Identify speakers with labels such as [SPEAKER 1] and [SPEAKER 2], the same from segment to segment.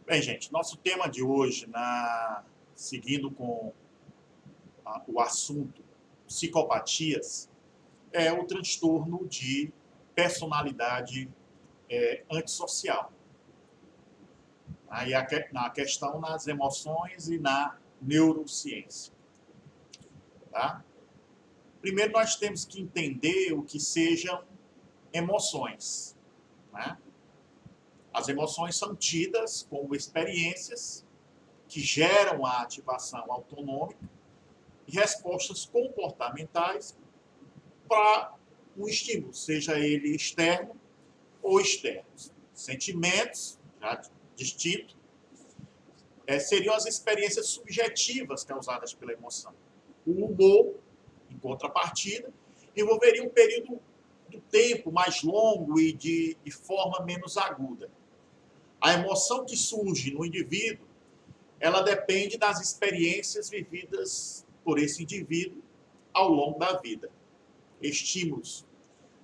[SPEAKER 1] Bem, gente, nosso tema de hoje, seguindo com o assunto psicopatias, é o transtorno de personalidade antissocial. Aí na questão nas emoções e na neurociência. Tá? Primeiro, nós temos que entender o que sejam emoções. Né? As emoções são tidas como experiências que geram a ativação autonômica e respostas comportamentais para um estímulo, seja ele externo ou externo. Sentimentos, já distinto, seriam as experiências subjetivas causadas pela emoção. O humor, em contrapartida, envolveria um período do tempo mais longo e de forma menos aguda. A emoção que surge no indivíduo, ela depende das experiências vividas por esse indivíduo ao longo da vida. Estímulos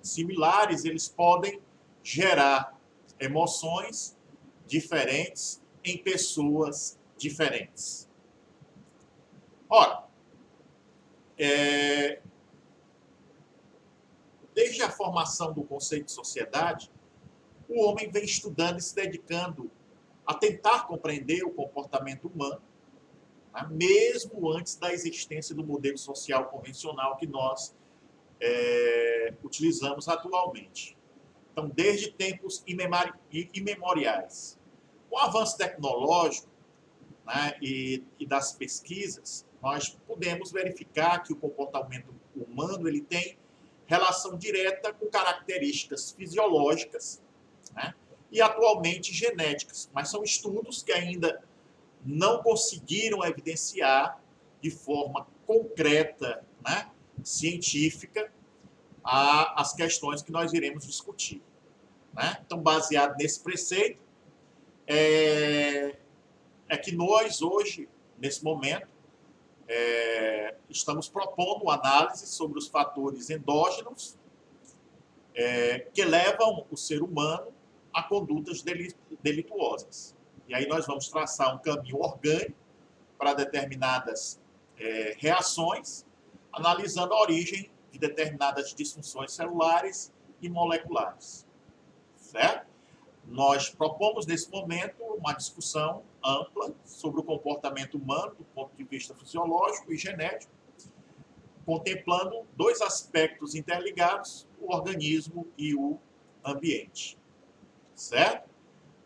[SPEAKER 1] similares, eles podem gerar emoções diferentes em pessoas diferentes. Ora, desde a formação do conceito de sociedade, o homem vem estudando e se dedicando a tentar compreender o comportamento humano, né, mesmo antes da existência do modelo social convencional que nós utilizamos atualmente. Então, desde tempos imemoriais. Com o avanço tecnológico, né, e das pesquisas, nós podemos verificar que o comportamento humano ele tem relação direta com características fisiológicas, né, e atualmente genéticas, mas são estudos que ainda não conseguiram evidenciar de forma concreta, né, científica, as questões que nós iremos discutir. Né? Então, baseado nesse preceito, que nós hoje, nesse momento, estamos propondo uma análise sobre os fatores endógenos que levam o ser humano a condutas delituosas. E aí nós vamos traçar um caminho orgânico para determinadas reações, analisando a origem de determinadas disfunções celulares e moleculares. Certo? Nós propomos, nesse momento, uma discussão ampla sobre o comportamento humano do ponto de vista fisiológico e genético, contemplando dois aspectos interligados, o organismo e o ambiente. Certo?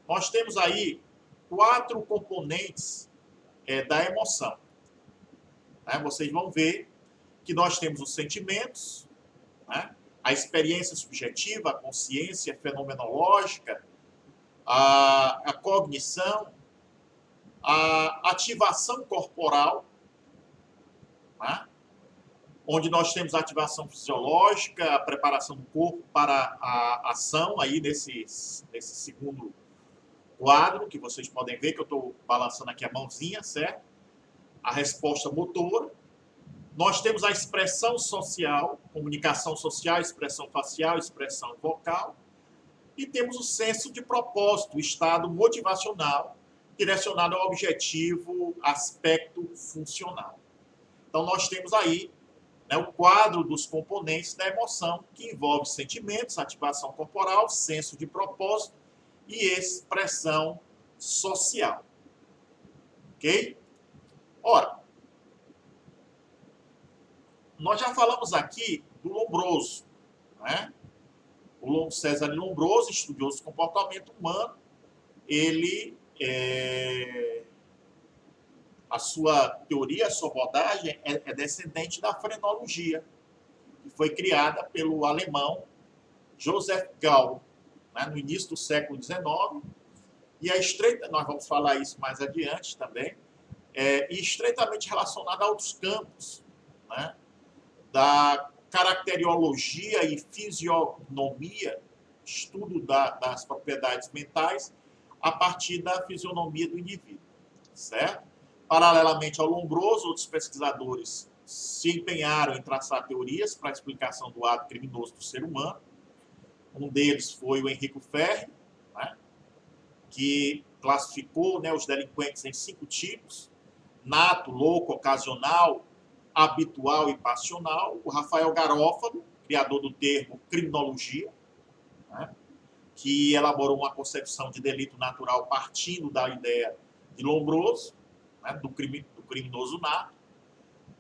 [SPEAKER 1] Nós temos aí 4 componentes da emoção. Né? Vocês vão ver que nós temos os sentimentos, né? A experiência subjetiva, a consciência fenomenológica, a cognição, a ativação corporal, né? Onde nós temos a ativação fisiológica, a preparação do corpo para a ação, aí nesse segundo quadro, que vocês podem ver que eu estou balançando aqui a mãozinha, certo? A resposta motora. Nós temos a expressão social, comunicação social, expressão facial, expressão vocal. E temos o senso de propósito, o estado motivacional, direcionado ao objetivo, aspecto funcional. Então, nós temos aí, né, o quadro dos componentes da emoção, que envolve sentimentos, ativação corporal, senso de propósito e expressão social. Ok? Ora, nós já falamos aqui do Lombroso, né? O César Lombroso, estudioso do comportamento humano, ele, a sua teoria, a sua abordagem é descendente da frenologia, que foi criada pelo alemão Joseph Gall, né, no início do século XIX, e nós vamos falar isso mais adiante também, e estreitamente relacionada a outros campos, né, da caracteriologia e fisionomia, estudo das propriedades mentais, a partir da fisionomia do indivíduo, certo? Paralelamente ao Lombroso, outros pesquisadores se empenharam em traçar teorias para a explicação do ato criminoso do ser humano. Um deles foi o Enrico Ferri, né, que classificou, né, os delinquentes em 5 tipos: nato, louco, ocasional, habitual e passional. O Rafael Garófalo, criador do termo criminologia, né, que elaborou uma concepção de delito natural partindo da ideia de Lombroso, né, do criminoso nato.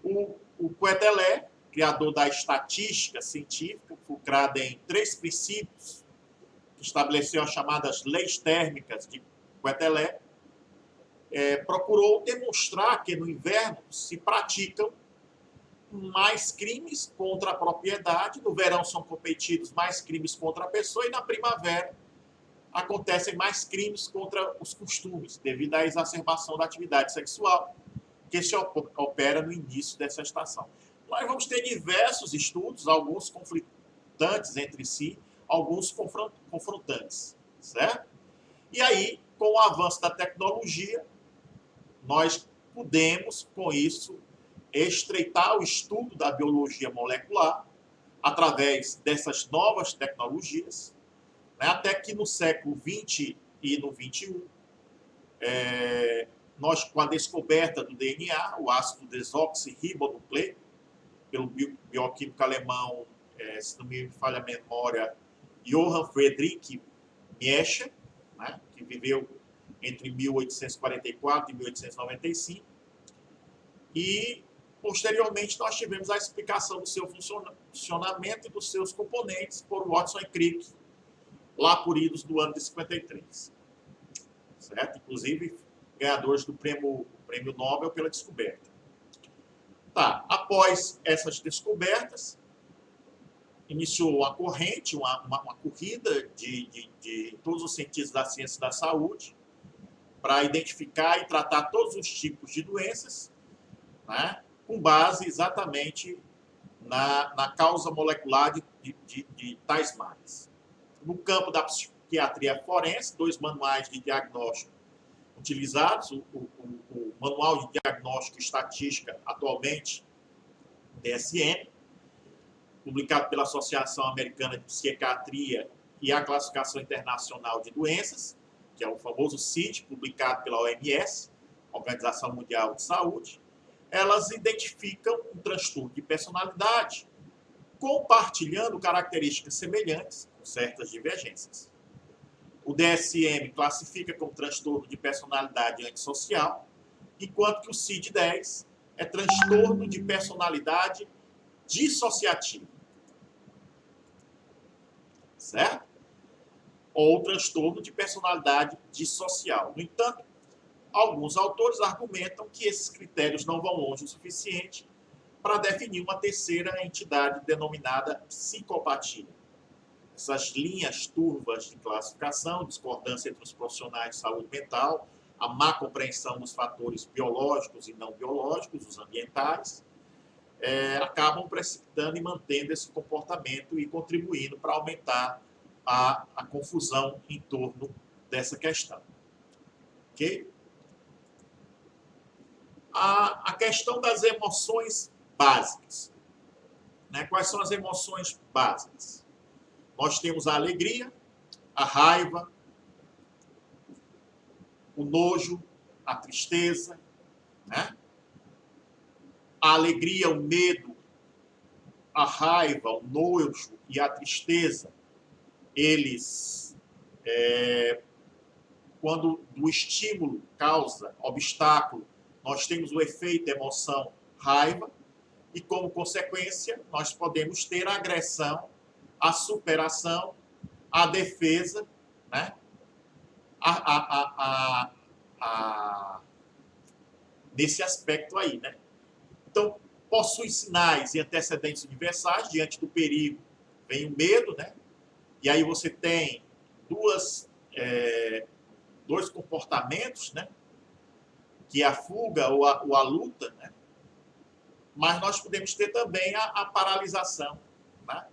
[SPEAKER 1] O Quetelet, criador da estatística científica, fulcrada em 3 princípios, que estabeleceu as chamadas leis térmicas de Quetelet, procurou demonstrar que no inverno se praticam mais crimes contra a propriedade, no verão são cometidos mais crimes contra a pessoa e na primavera acontecem mais crimes contra os costumes, devido à exacerbação da atividade sexual que se opera no início dessa estação. Nós vamos ter diversos estudos, alguns conflitantes entre si, alguns confrontantes, certo? E aí, com o avanço da tecnologia, nós podemos, com isso, estreitar o estudo da biologia molecular através dessas novas tecnologias, né, até que no século XX e no XXI, nós, com a descoberta do DNA, o ácido desoxirribonucleico, pelo bioquímico alemão, se não me falha a memória, Johann Friedrich Miescher, né, que viveu entre 1844 e 1895, e posteriormente nós tivemos a explicação do seu funcionamento e dos seus componentes por Watson e Crick, lá por idos do ano de 53. Certo? Inclusive, ganhadores do prêmio Nobel pela descoberta. Tá. Após essas descobertas, iniciou uma corrente, uma corrida de todos os cientistas da ciência e da saúde para identificar e tratar todos os tipos de doenças, né, com base exatamente na causa molecular de tais males. No campo da psiquiatria forense, 2 manuais de diagnóstico utilizados, o Manual de Diagnóstico e Estatística, atualmente, DSM, publicado pela Associação Americana de Psiquiatria, e a Classificação Internacional de Doenças, que é o famoso CID, publicado pela OMS, Organização Mundial de Saúde. Elas identificam um transtorno de personalidade, compartilhando características semelhantes, com certas divergências. O DSM classifica como transtorno de personalidade antissocial, enquanto que o CID-10 é transtorno de personalidade dissociativa. Certo? Ou transtorno de personalidade dissocial. No entanto, alguns autores argumentam que esses critérios não vão longe o suficiente para definir uma terceira entidade denominada psicopatia. Essas linhas turvas de classificação, discordância entre os profissionais de saúde mental, a má compreensão dos fatores biológicos e não biológicos, os ambientais, acabam precipitando e mantendo esse comportamento e contribuindo para aumentar a confusão em torno dessa questão. Ok? A questão das emoções básicas. Né? Quais são as emoções básicas? Nós temos a alegria, a raiva, o nojo, a tristeza, né? A alegria, o medo, a raiva, o nojo e a tristeza, eles, quando o estímulo causa obstáculo, nós temos o efeito emoção raiva, e como consequência, nós podemos ter a agressão, a superação, a defesa, né? Nesse aspecto aí, né? Então, possui sinais e antecedentes universais. Diante do perigo, vem o medo, né? E aí você tem dois comportamentos, né? Que é a fuga ou a luta, né? Mas nós podemos ter também a paralisação, né?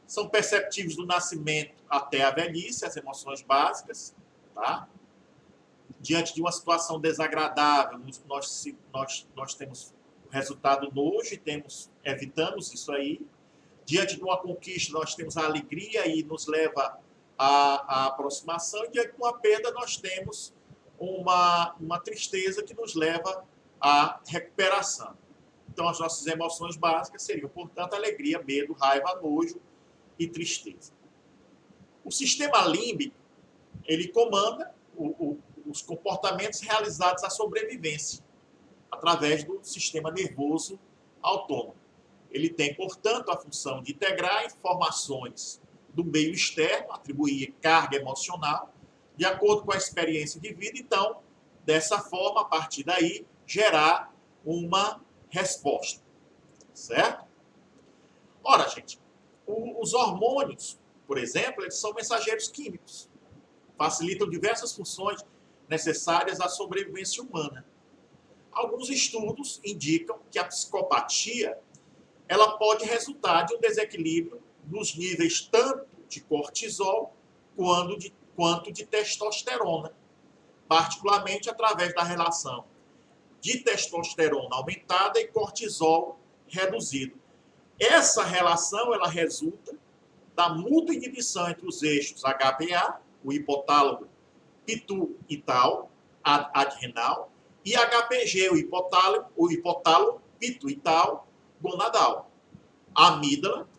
[SPEAKER 1] São perceptíveis do nascimento até a velhice, as emoções básicas, tá? Diante de uma situação desagradável, nós temos o resultado nojo e evitamos isso aí. Diante de uma conquista, nós temos a alegria e nos leva a aproximação, e diante de uma perda nós temos uma tristeza que nos leva à recuperação. Então, as nossas emoções básicas seriam, portanto, alegria, medo, raiva, nojo e tristeza. O sistema límbico, ele comanda os comportamentos realizados à sobrevivência, através do sistema nervoso autônomo. Ele tem, portanto, a função de integrar informações do meio externo, atribuir carga emocional, de acordo com a experiência de vida. Então, dessa forma, a partir daí, gerar uma resposta. Certo? Ora, gente, os hormônios, por exemplo, eles são mensageiros químicos. Facilitam diversas funções necessárias à sobrevivência humana. Alguns estudos indicam que a psicopatia ela pode resultar de um desequilíbrio nos níveis tanto de cortisol quanto de testosterona, particularmente através da relação de testosterona aumentada e cortisol reduzido. Essa relação ela resulta da mútua inibição entre os eixos HPA, o hipotálamo pituital adrenal, e HPG, o hipotálamo pituital gonadal. A amígdala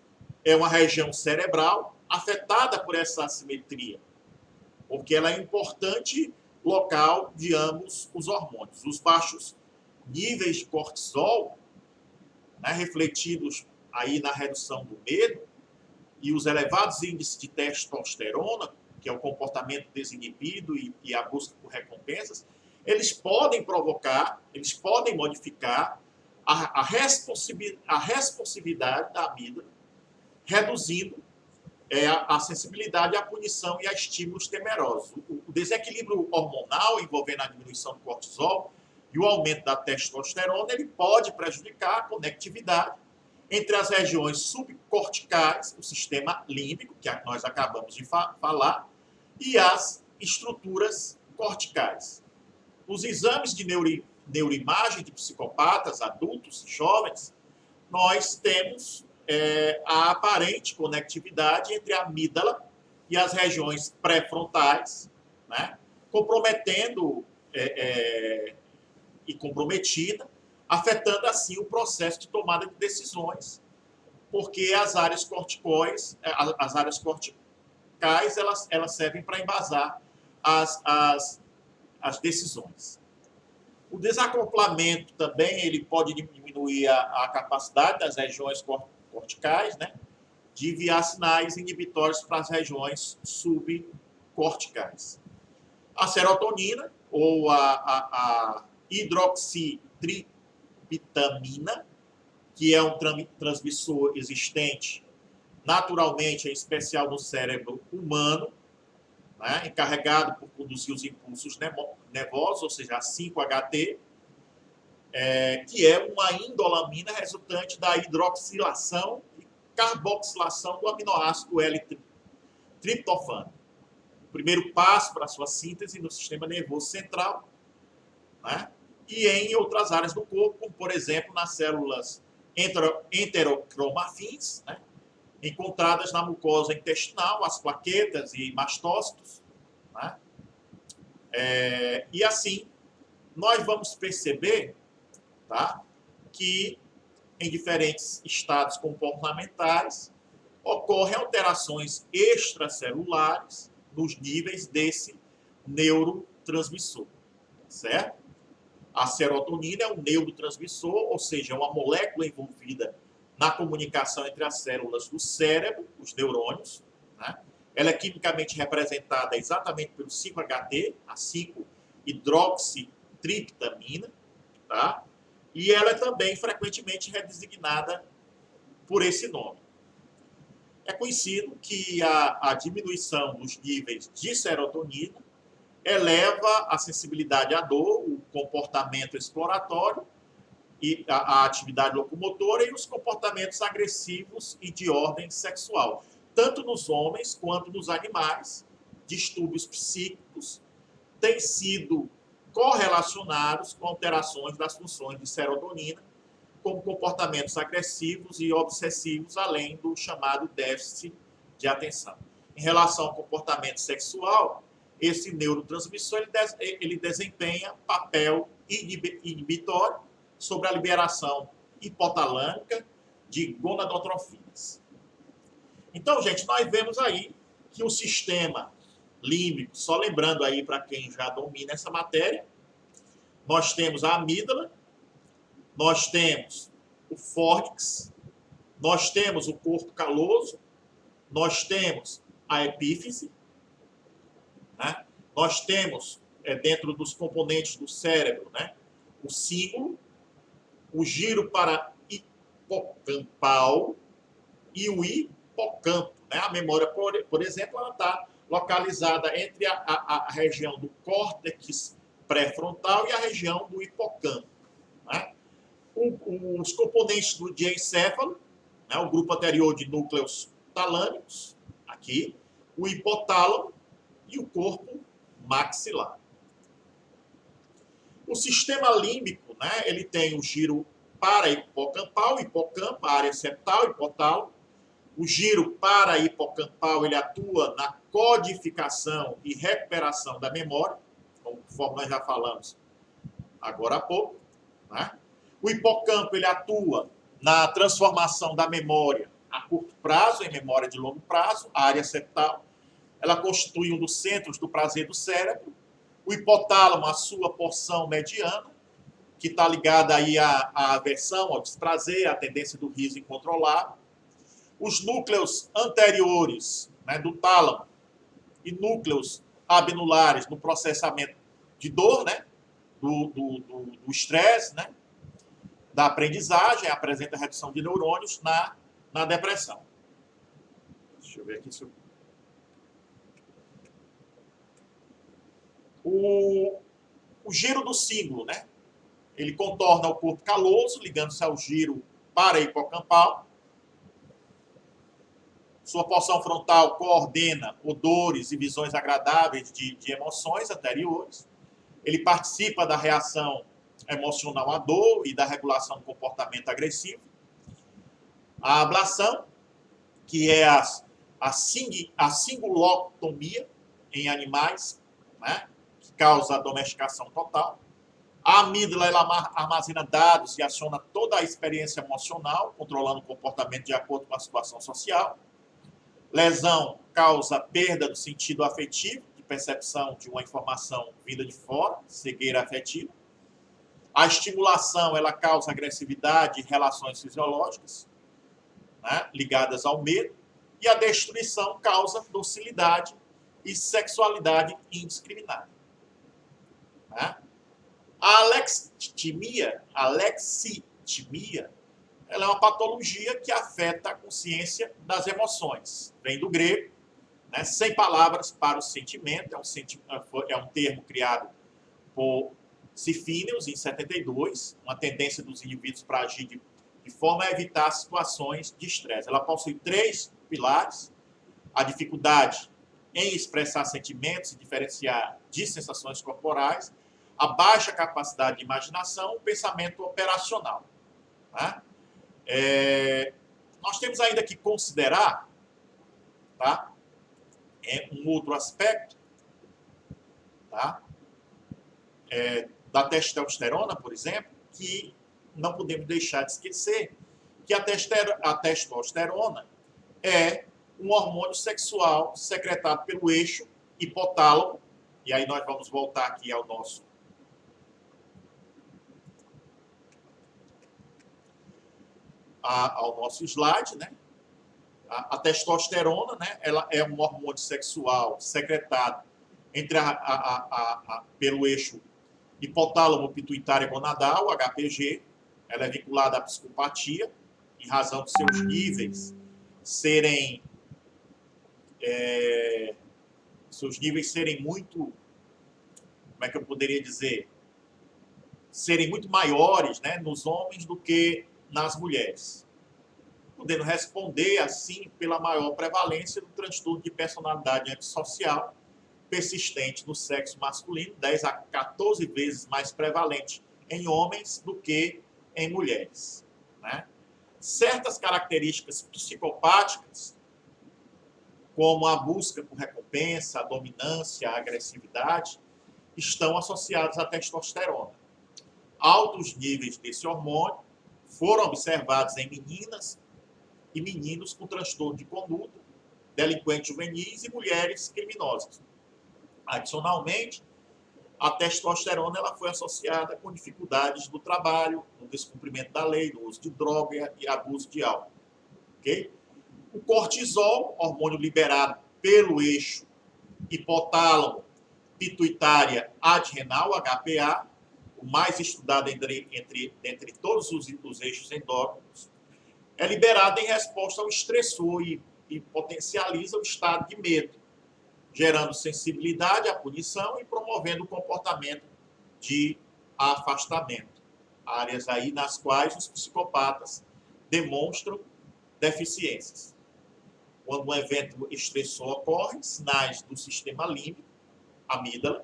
[SPEAKER 1] é uma região cerebral afetada por essa assimetria, porque ela é um importante local de ambos os hormônios. Os baixos níveis de cortisol, né, refletidos aí na redução do medo, e os elevados índices de testosterona, que é o comportamento desinibido e a busca por recompensas, eles podem provocar, eles podem modificar a responsividade da amígdala, reduzindo a sensibilidade à punição e a estímulos temerosos. O desequilíbrio hormonal envolvendo a diminuição do cortisol e o aumento da testosterona, ele pode prejudicar a conectividade entre as regiões subcorticais, o sistema límbico, que nós acabamos de falar, e as estruturas corticais. Os exames de neuroimagem de psicopatas, adultos e jovens, nós temos a aparente conectividade entre a amígdala e as regiões pré-frontais, né, comprometendo e comprometida, afetando assim o processo de tomada de decisões, porque as áreas corticais, elas servem para embasar as decisões. O desacoplamento também ele pode diminuir a capacidade das regiões corticais, né, de enviar sinais inibitórios para as regiões subcorticais. A serotonina, ou a hidroxitripitamina, que é um transmissor existente naturalmente, em especial no cérebro humano, né, encarregado por conduzir os impulsos nervosos, ou seja, a 5-HT, que é uma indolamina resultante da hidroxilação e carboxilação do aminoácido L-triptofano. O primeiro passo para a sua síntese no sistema nervoso central, né, e em outras áreas do corpo, como, por exemplo, nas células enterocromafins, né, encontradas na mucosa intestinal, as plaquetas e mastócitos. Né? E assim, nós vamos perceber, tá, que em diferentes estados comportamentais ocorrem alterações extracelulares nos níveis desse neurotransmissor, certo? A serotonina é um neurotransmissor, ou seja, é uma molécula envolvida na comunicação entre as células do cérebro, os neurônios, né? Ela é quimicamente representada exatamente pelo 5-HT, a 5-hidroxitriptamina, tá? E ela é também frequentemente redesignada por esse nome. É conhecido que a diminuição dos níveis de serotonina eleva a sensibilidade à dor, o comportamento exploratório, e a atividade locomotora e os comportamentos agressivos e de ordem sexual, tanto nos homens quanto nos animais. Distúrbios psíquicos têm sido correlacionados com alterações das funções de serotonina, como comportamentos agressivos e obsessivos, além do chamado déficit de atenção. em relação ao comportamento sexual, esse neurotransmissor ele desempenha papel inibitório sobre a liberação hipotalâmica de gonadotrofinas. Então, gente, nós vemos aí que o sistema límbico, só lembrando aí para quem já domina essa matéria, nós temos a amígdala, nós temos o fórnix, nós temos o corpo caloso, nós temos a epífise, né? Nós temos, dentro dos componentes do cérebro, né, o cíngulo, o giro para hipocampal e o hipocampo. Né? A memória, por exemplo, ela está localizada entre a região do córtex pré-frontal e a região do hipocampo. Né? Os componentes do diencéfalo, né, o grupo anterior de núcleos talâmicos, aqui, o hipotálamo e o corpo maxilar. O sistema límbico, né, ele tem o giro para-hipocampal, hipocampo, a área septal, hipotálamo. O giro para-hipocampal, ele atua na codificação e recuperação da memória, conforme nós já falamos agora há pouco. Né? O hipocampo, ele atua na transformação da memória a curto prazo em memória de longo prazo, a área septal. Ela constitui um dos centros do prazer do cérebro. O hipotálamo, a sua porção mediana, que está ligada aí à aversão, ao desprazer, à tendência do riso incontrolável. Os núcleos anteriores, né, do tálamo e núcleos abnulares no processamento de dor, né, do estresse, né, da aprendizagem, apresenta redução de neurônios na depressão. Deixa eu ver aqui se eu... O giro do cíngulo, né? Ele contorna o corpo caloso, ligando-se ao giro para-hipocampal. Sua porção frontal coordena odores e visões agradáveis de emoções anteriores. Ele participa da reação emocional à dor e da regulação do comportamento agressivo. A ablação, que é a cingulotomia em animais, né? Causa a domesticação total. A amígdala, ela armazena dados e aciona toda a experiência emocional, controlando o comportamento de acordo com a situação social. Lesão causa perda do sentido afetivo, de percepção de uma informação vinda de fora, cegueira afetiva. A estimulação, ela causa agressividade e relações fisiológicas, né, ligadas ao medo. E a destruição causa docilidade e sexualidade indiscriminada. Né? A alexitimia, ela é uma patologia que afeta a consciência das emoções. Vem do grego, né, sem palavras para o sentimento, é um termo criado por Sifínios, em 72, uma tendência dos indivíduos para agir de forma a evitar situações de estresse. Ela possui 3 pilares: a dificuldade em expressar sentimentos e diferenciar de sensações corporais, a baixa capacidade de imaginação, o pensamento operacional. Tá? Nós temos ainda que considerar, tá, um outro aspecto, tá, da testosterona, por exemplo, que não podemos deixar de esquecer, que a testosterona é um hormônio sexual secretado pelo eixo hipotálamo, e aí nós vamos voltar aqui ao nosso slide, né? A testosterona, né? Ela é um hormônio sexual secretado pelo eixo hipotálamo pituitário gonadal, HPG. Ela é vinculada à psicopatia, em razão de seus níveis serem muito, como é que eu poderia dizer, serem muito maiores, né, nos homens do que nas mulheres, podendo responder, assim, pela maior prevalência do transtorno de personalidade antissocial persistente no sexo masculino, 10 a 14 vezes mais prevalente em homens do que em mulheres. Né? Certas características psicopáticas, como a busca por recompensa, a dominância, a agressividade, estão associados à testosterona. Altos níveis desse hormônio foram observados em meninas e meninos com transtorno de conduta, delinquentes juvenis e mulheres criminosas. Adicionalmente, a testosterona ela foi associada com dificuldades do trabalho, no descumprimento da lei, no uso de droga e abuso de álcool. Okay? O cortisol, hormônio liberado pelo eixo hipotálamo, pituitária, adrenal, HPA, o mais estudado entre todos os eixos endócrinos, é liberado em resposta ao estressor e potencializa o estado de medo, gerando sensibilidade à punição e promovendo o comportamento de afastamento. Áreas aí nas quais os psicopatas demonstram deficiências. Quando um evento estressor ocorre, sinais do sistema límbico, amígdala,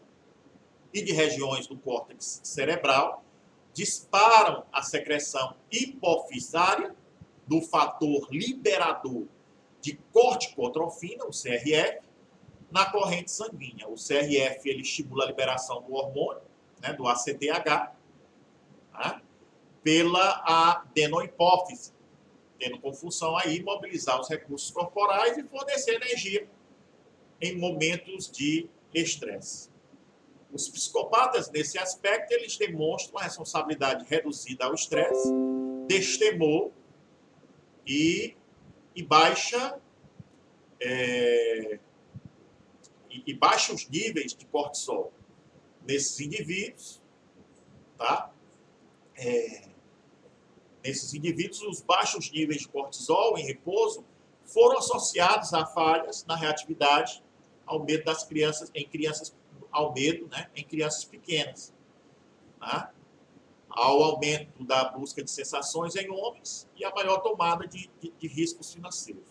[SPEAKER 1] e de regiões do córtex cerebral disparam a secreção hipofisária do fator liberador de corticotrofina, o CRF, na corrente sanguínea. O CRF ele estimula a liberação do hormônio, né, do ACTH, né, pela adenohipófise, tendo como função aí mobilizar os recursos corporais e fornecer energia em momentos de estresse. Os psicopatas, nesse aspecto, eles demonstram uma responsabilidade reduzida ao estresse, destemor e baixa baixos níveis de cortisol nesses indivíduos, tá? Nesses indivíduos, os baixos níveis de cortisol em repouso foram associados a falhas na reatividade ao medo das crianças, ao medo, né, em crianças pequenas, tá? Ao aumento da busca de sensações em homens e a maior tomada de riscos financeiros.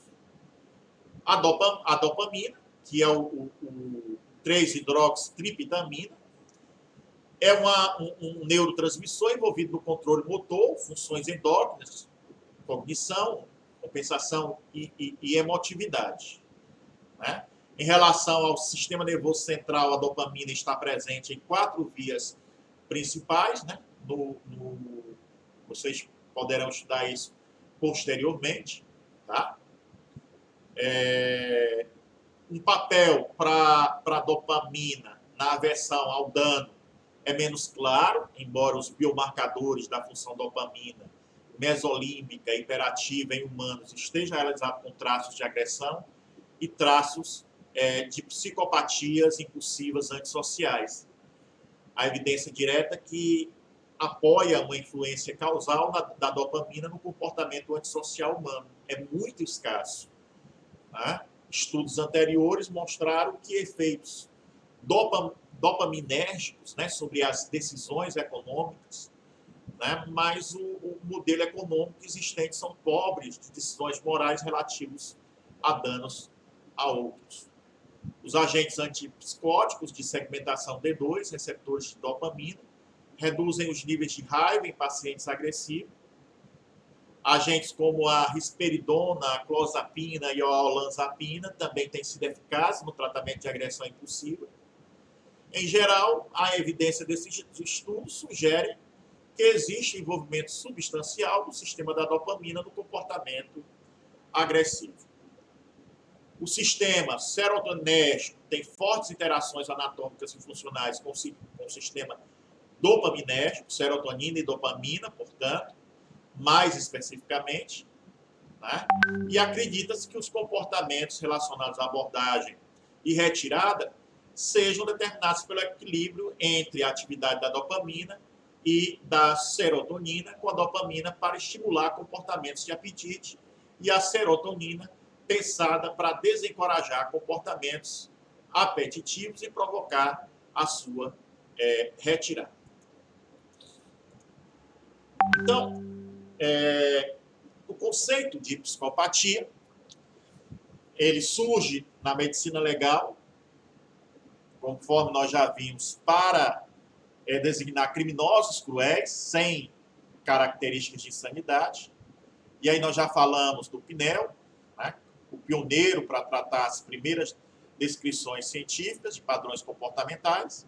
[SPEAKER 1] A dopamina, que é o 3-hidroxitriptamina, é um neurotransmissor envolvido no controle motor, funções endócrinas, cognição, compensação e emotividade, né? Em relação ao sistema nervoso central, a dopamina está presente em 4 vias principais, né? Vocês poderão estudar isso posteriormente, tá? Um papel para a dopamina na aversão ao dano é menos claro, embora os biomarcadores da função dopamina mesolímbica hiperativa em humanos estejam realizados com traços de agressão e traços de psicopatias impulsivas antissociais. A evidência direta que apoia uma influência causal da dopamina no comportamento antissocial humano é muito escasso, tá? Estudos anteriores mostraram que efeitos dopaminérgicos, né, sobre as decisões econômicas, né, mas o modelo econômico existente são pobres de decisões morais relativos a danos a outros. Os agentes antipsicóticos de segmentação D2, receptores de dopamina, reduzem os níveis de raiva em pacientes agressivos. Agentes como a risperidona, a clozapina e a olanzapina também têm sido eficazes no tratamento de agressão impulsiva. Em geral, a evidência desses estudos sugere que existe envolvimento substancial do sistema da dopamina no comportamento agressivo. O sistema serotoninérgico tem fortes interações anatômicas e funcionais com o sistema dopaminérgico, serotonina e dopamina, portanto, mais especificamente, né? E acredita-se que os comportamentos relacionados à abordagem e retirada sejam determinados pelo equilíbrio entre a atividade da dopamina e da serotonina, com a dopamina para estimular comportamentos de apetite e a serotonina pensada para desencorajar comportamentos apetitivos e provocar a sua retirada. Então, o conceito de psicopatia, ele surge na medicina legal, conforme nós já vimos, para designar criminosos cruéis, sem características de insanidade. E aí nós já falamos do Pinel, né, o pioneiro para tratar as primeiras descrições científicas de padrões comportamentais.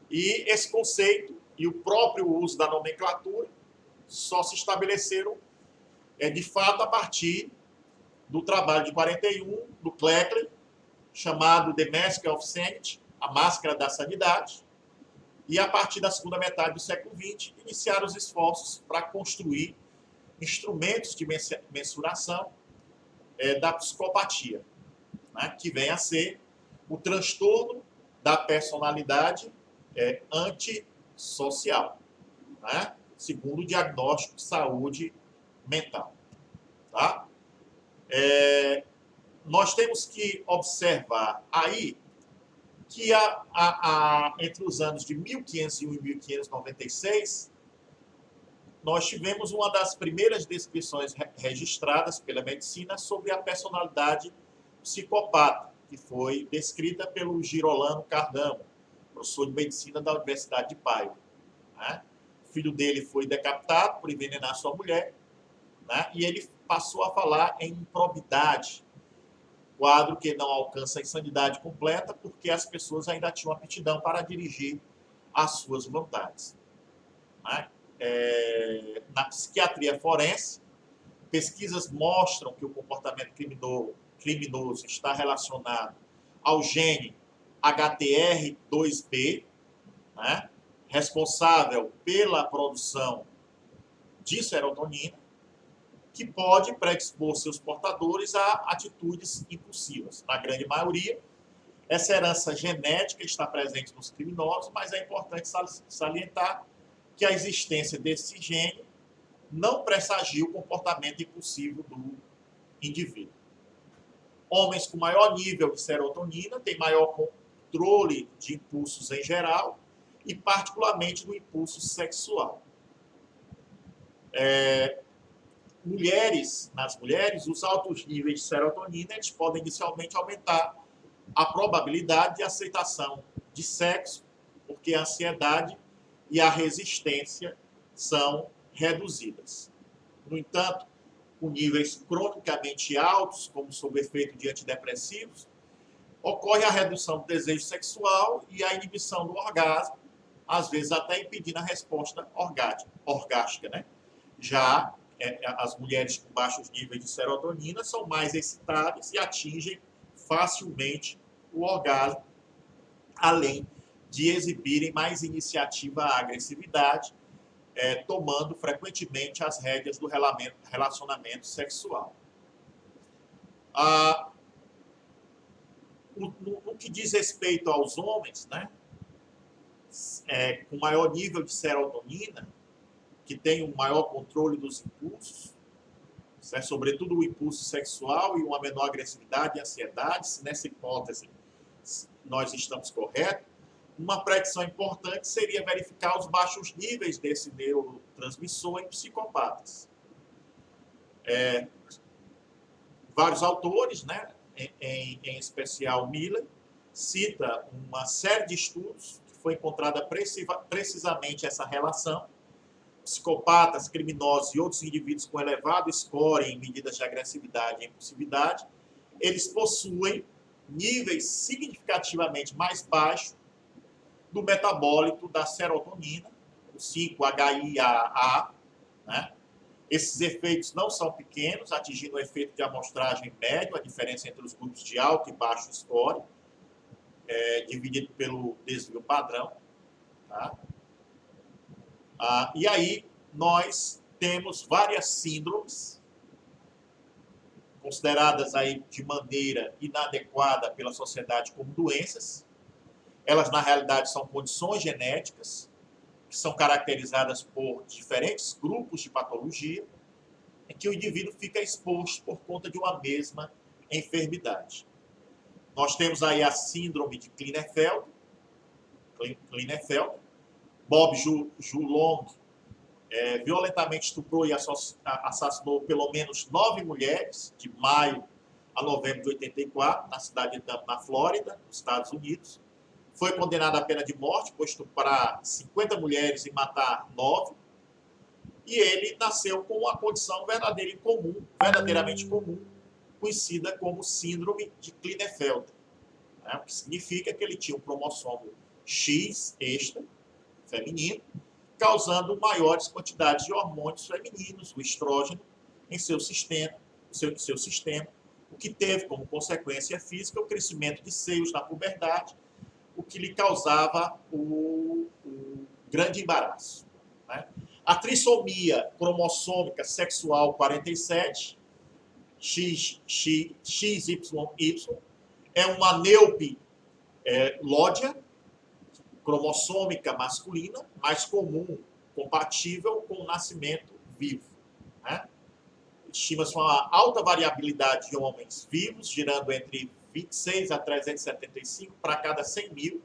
[SPEAKER 1] E esse conceito e o próprio uso da nomenclatura só se estabeleceram, de fato, a partir do trabalho de 41 do Cleckley, chamado The Mask of Sanity, a Máscara da Sanidade, e a partir da segunda metade do século XX, iniciaram os esforços para construir instrumentos de mensuração da psicopatia, né, que vem a ser o transtorno da personalidade antissocial, né, segundo o diagnóstico de saúde mental. Tá? Nós temos que observar aí que entre os anos de 1501 e 1596, nós tivemos uma das primeiras descrições registradas pela medicina sobre a personalidade psicopata, que foi descrita pelo Girolamo Cardano, professor de medicina da Universidade de Paiva. Né? O filho dele foi decapitado por envenenar sua mulher, né? E ele passou a falar em improbidade, quadro que não alcança a insanidade completa, porque as pessoas ainda tinham aptidão para dirigir as suas vontades. Né? Na psiquiatria forense, pesquisas mostram que o comportamento criminoso está relacionado ao gene HTR2B, né, responsável pela produção de serotonina, que pode predispor seus portadores a atitudes impulsivas. Na grande maioria, essa herança genética está presente nos criminosos, mas é importante salientar que a existência desse gene não pressagia o comportamento impulsivo do indivíduo. Homens com maior nível de serotonina têm maior controle de impulsos em geral e particularmente do impulso sexual. Nas mulheres, os altos níveis de serotonina eles podem inicialmente aumentar a probabilidade de aceitação de sexo, porque a ansiedade e a resistência são reduzidas. No entanto, com níveis cronicamente altos, como sob efeito de antidepressivos, ocorre a redução do desejo sexual e a inibição do orgasmo, às vezes até impedindo a resposta orgástica. Né? Já as mulheres com baixos níveis de serotonina são mais excitáveis e atingem facilmente o orgasmo, além de exibirem mais iniciativa à agressividade, tomando frequentemente as rédeas do relacionamento sexual. No que diz respeito aos homens, né, com maior nível de serotonina, que tem um maior controle dos impulsos, sobretudo o impulso sexual e uma menor agressividade e ansiedade, se nessa hipótese nós estamos corretos, uma predição importante seria verificar os baixos níveis desse neurotransmissor em psicopatas. Vários autores, né, em especial Miller, cita uma série de estudos que foi encontrada precisamente essa relação. Psicopatas, criminosos e outros indivíduos com elevado score em medidas de agressividade e impulsividade, eles possuem níveis significativamente mais baixos do metabólito da serotonina, o 5-HIAA, né? Esses efeitos não são pequenos, atingindo o efeito de amostragem médio, a diferença entre os grupos de alto e baixo score, dividido pelo desvio padrão. Tá? E aí nós temos várias síndromes consideradas aí de maneira inadequada pela sociedade como doenças. Elas, na realidade, são condições genéticas que são caracterizadas por diferentes grupos de patologia em que o indivíduo fica exposto por conta de uma mesma enfermidade. Nós temos aí a síndrome de Klinefelter. Bob Joulong violentamente estuprou e assassinou pelo menos 9 mulheres, de maio a novembro de 84, na cidade de Tampa, na Flórida, nos Estados Unidos. Foi condenado à pena de morte por estuprar 50 mulheres e matar 9. E ele nasceu com uma condição verdadeiramente comum, conhecida como síndrome de Klinefelter, né? O que significa que ele tinha um cromossomos X extra, feminino, causando maiores quantidades de hormônios femininos, o estrógeno, em seu sistema, o que teve como consequência física o crescimento de seios na puberdade, o que lhe causava o grande embaraço, né? A trissomia cromossômica sexual 47, XYY, é uma neupilódia cromossômica masculina, mais comum, compatível com o nascimento vivo, né? Estima-se uma alta variabilidade de homens vivos, girando entre 26 a 375 para cada 100 mil,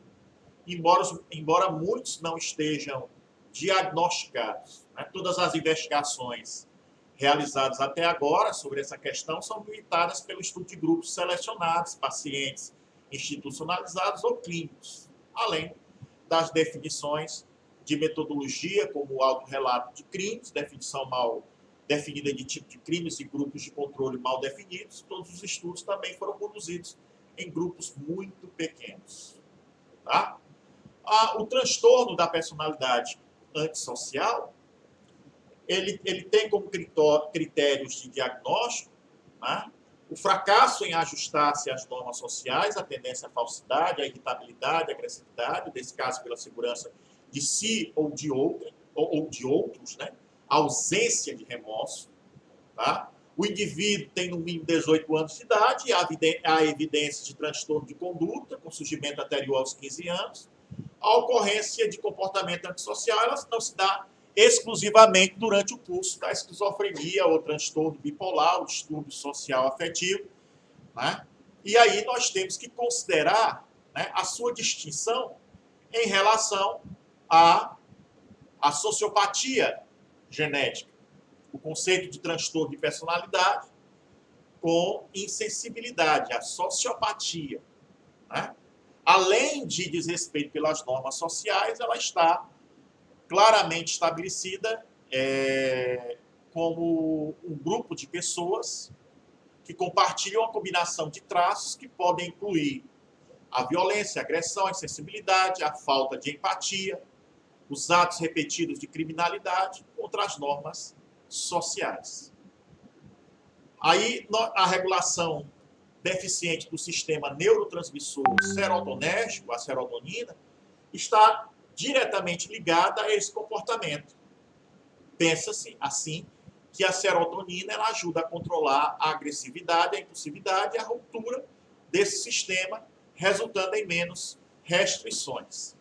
[SPEAKER 1] embora muitos não estejam diagnosticados, né? Todas as investigações realizadas até agora sobre essa questão são limitadas pelo estudo de grupos selecionados, pacientes institucionalizados ou clínicos, além das definições de metodologia, como o autorrelato de crimes, definição mal definida de tipo de crimes e grupos de controle mal definidos. Todos os estudos também foram conduzidos em grupos muito pequenos. Tá? O transtorno da personalidade antissocial, ele tem como critérios de diagnóstico, né, o fracasso em ajustar-se às normas sociais, a tendência à falsidade, à irritabilidade, à agressividade, nesse caso pela segurança de si ou de outros, né, a ausência de remorso. Tá? O indivíduo tem no mínimo 18 anos de idade, há evidência de transtorno de conduta, com surgimento anterior aos 15 anos. A ocorrência de comportamento antissocial ela não se dá exclusivamente durante o curso da esquizofrenia ou transtorno bipolar, o distúrbio social afetivo, né? E aí nós temos que considerar, né, a sua distinção em relação à sociopatia genética, o conceito de transtorno de personalidade com insensibilidade, a sociopatia, né? Além de desrespeito pelas normas sociais, ela está claramente estabelecida como um grupo de pessoas que compartilham uma combinação de traços que podem incluir a violência, a agressão, a insensibilidade, a falta de empatia, os atos repetidos de criminalidade contra as normas sociais. Aí a regulação deficiente do sistema neurotransmissor serotonérgico, a serotonina, está diretamente ligada a esse comportamento. Pensa-se, assim, que a serotonina ela ajuda a controlar a agressividade, a impulsividade e a ruptura desse sistema, resultando em menos restrições.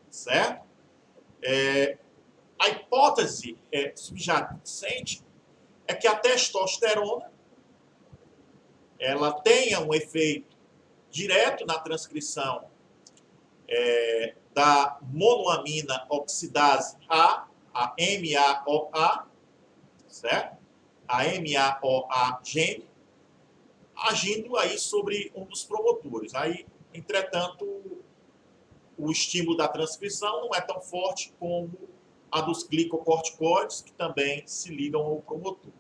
[SPEAKER 1] Certo? A hipótese subjacente é que a testosterona ela tenha um efeito direto na transcrição da monoamina oxidase A, a MAOA, certo? A MAOA gene, agindo aí sobre um dos promotores. Aí, entretanto, o estímulo da transcrição não é tão forte como a dos glicocorticoides, que também se ligam ao promotor.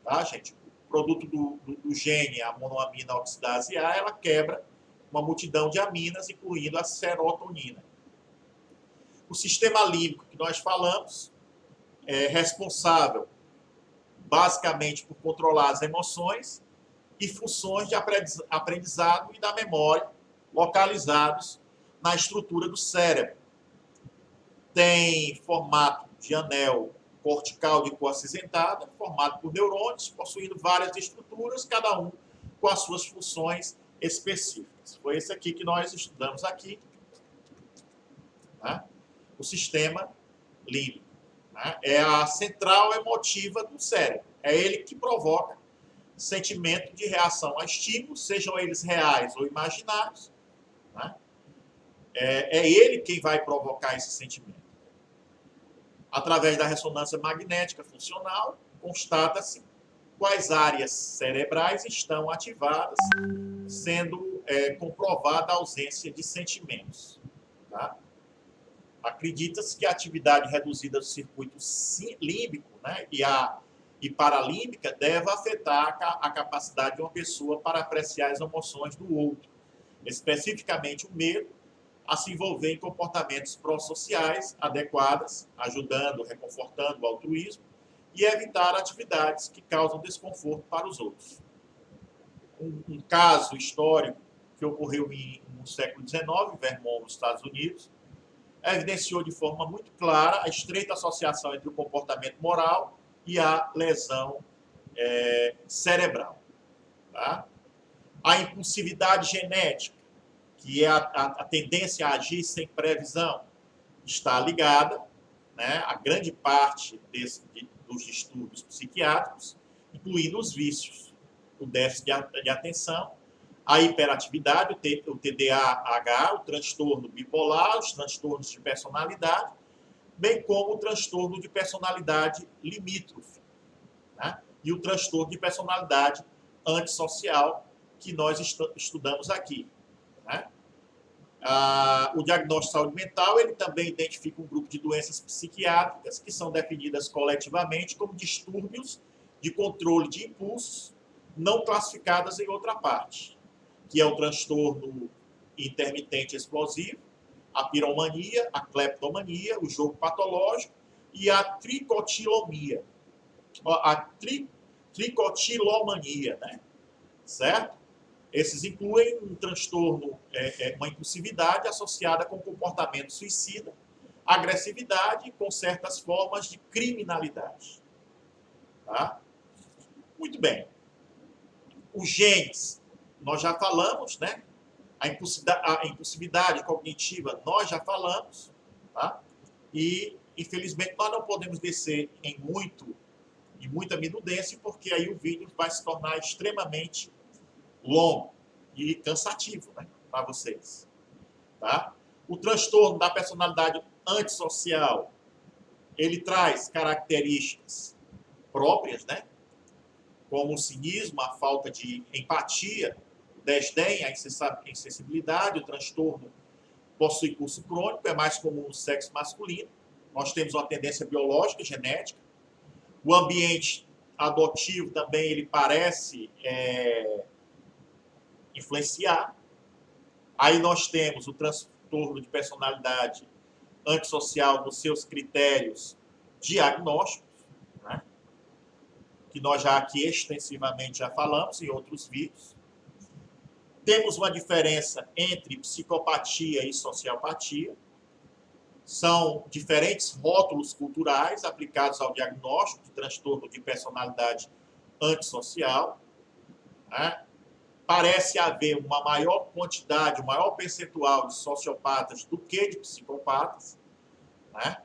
[SPEAKER 1] Tá, gente? O produto do gene, a monoamina oxidase A, ela quebra uma multidão de aminas, incluindo a serotonina. O sistema límbico que nós falamos é responsável, basicamente, por controlar as emoções e funções de aprendizado e da memória, localizados na estrutura do cérebro. Tem formato de anel cortical de cor acinzentada, formado por neurônios, possuindo várias estruturas, cada um com as suas funções específicas. Foi esse aqui que nós estudamos aqui, né? O sistema límbico, né? É a central emotiva do cérebro. É ele que provoca sentimento de reação a estímulos, sejam eles reais ou imaginários, né? É ele quem vai provocar esse sentimento. Através da ressonância magnética funcional, constata-se quais áreas cerebrais estão ativadas, sendo comprovada a ausência de sentimentos. Tá? Acredita-se que a atividade reduzida do circuito límbico, né, e a e paralímbica deve afetar a capacidade de uma pessoa para apreciar as emoções do outro, especificamente o medo, a se envolver em comportamentos pró-sociais adequados, ajudando, reconfortando o altruísmo e evitar atividades que causam desconforto para os outros. Um caso histórico que ocorreu no século XIX, em Vermont, nos Estados Unidos, evidenciou de forma muito clara a estreita associação entre o comportamento moral e a lesão cerebral. Tá? A impulsividade genética, que é a tendência a agir sem previsão, está ligada, né, a grande parte dos distúrbios psiquiátricos, incluindo os vícios, o déficit de atenção, a hiperatividade, o TDAH, o transtorno bipolar, os transtornos de personalidade, bem como o transtorno de personalidade limítrofe, né? E o transtorno de personalidade antissocial, que nós estudamos aqui. Né? O diagnóstico de saúde mental ele também identifica um grupo de doenças psiquiátricas que são definidas coletivamente como distúrbios de controle de impulsos não classificadas em outra parte, que é o transtorno intermitente explosivo, a piromania, a cleptomania, o jogo patológico e a tricotilomia. Tricotilomania, né? Certo? Esses incluem um transtorno, uma impulsividade associada com comportamento suicida, agressividade com certas formas de criminalidade. Tá? Muito bem. Os genes, nós já falamos, né? A impulsividade cognitiva, nós já falamos, tá? E, infelizmente, nós não podemos descer em muita minudência, porque aí o vídeo vai se tornar extremamente longo e cansativo, né, para vocês. Tá? O transtorno da personalidade antissocial, ele traz características próprias, né, como o cinismo, a falta de empatia, o desdém, a insensibilidade, o transtorno possui curso crônico, é mais comum no sexo masculino. Nós temos uma tendência biológica, genética. O ambiente adotivo também ele parece influenciar. Aí nós temos o transtorno de personalidade antissocial nos seus critérios diagnósticos, né? Que nós já aqui extensivamente já falamos em outros vídeos. Temos uma diferença entre psicopatia e sociopatia. São diferentes rótulos culturais aplicados ao diagnóstico de transtorno de personalidade antissocial. Né? Parece haver uma maior quantidade, um maior percentual de sociopatas do que de psicopatas. Né?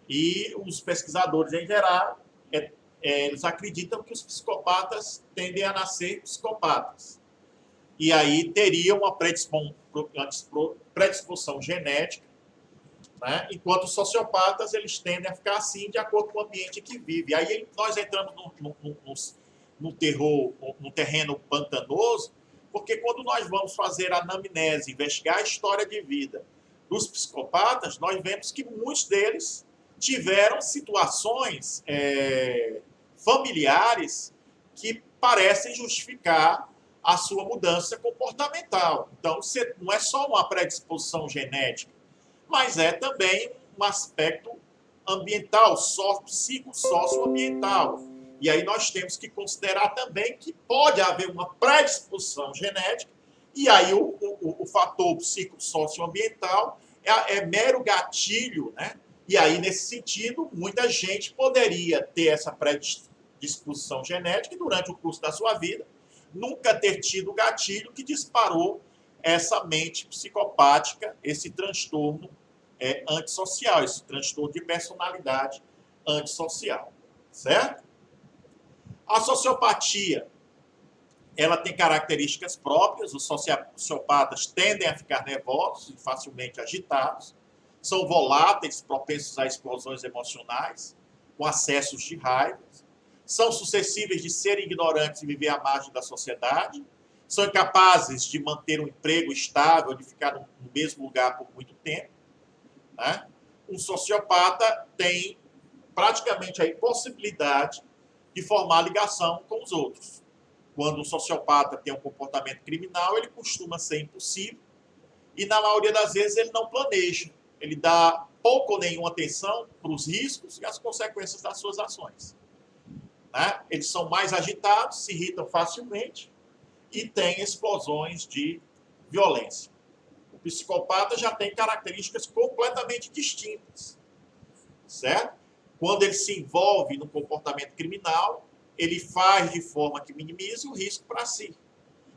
[SPEAKER 1] E os pesquisadores, em geral, eles acreditam que os psicopatas tendem a nascer psicopatas. E aí teria uma predisposição genética, né? Enquanto os sociopatas eles tendem a ficar assim de acordo com o ambiente que vive. Aí nós entramos no terreno pantanoso, porque quando nós vamos fazer a anamnese, investigar a história de vida dos psicopatas, nós vemos que muitos deles tiveram situações familiares que parecem justificar a sua mudança comportamental. Então, não é só uma predisposição genética, mas é também um aspecto ambiental, psicossocioambiental. E aí nós temos que considerar também que pode haver uma predisposição genética, e aí o fator psicossocioambiental é mero gatilho, né? E aí, nesse sentido, muita gente poderia ter essa predisposição genética e, durante o curso da sua vida, nunca ter tido o gatilho que disparou essa mente psicopática, esse transtorno antissocial, esse transtorno de personalidade antissocial. Certo? A sociopatia, ela tem características próprias. Os sociopatas tendem a ficar nervosos e facilmente agitados, são voláteis, propensos a explosões emocionais, com acessos de raiva, são suscetíveis de serem ignorantes e viver à margem da sociedade, são incapazes de manter um emprego estável, de ficar no mesmo lugar por muito tempo. Né? Um sociopata tem praticamente a impossibilidade de formar ligação com os outros. Quando um sociopata tem um comportamento criminal, ele costuma ser impulsivo e, na maioria das vezes, ele não planeja. Ele dá pouco ou nenhuma atenção para os riscos e as consequências das suas ações. Né? Eles são mais agitados, se irritam facilmente e têm explosões de violência. O psicopata já tem características completamente distintas, certo? Quando ele se envolve no comportamento criminal, ele faz de forma que minimize o risco para si.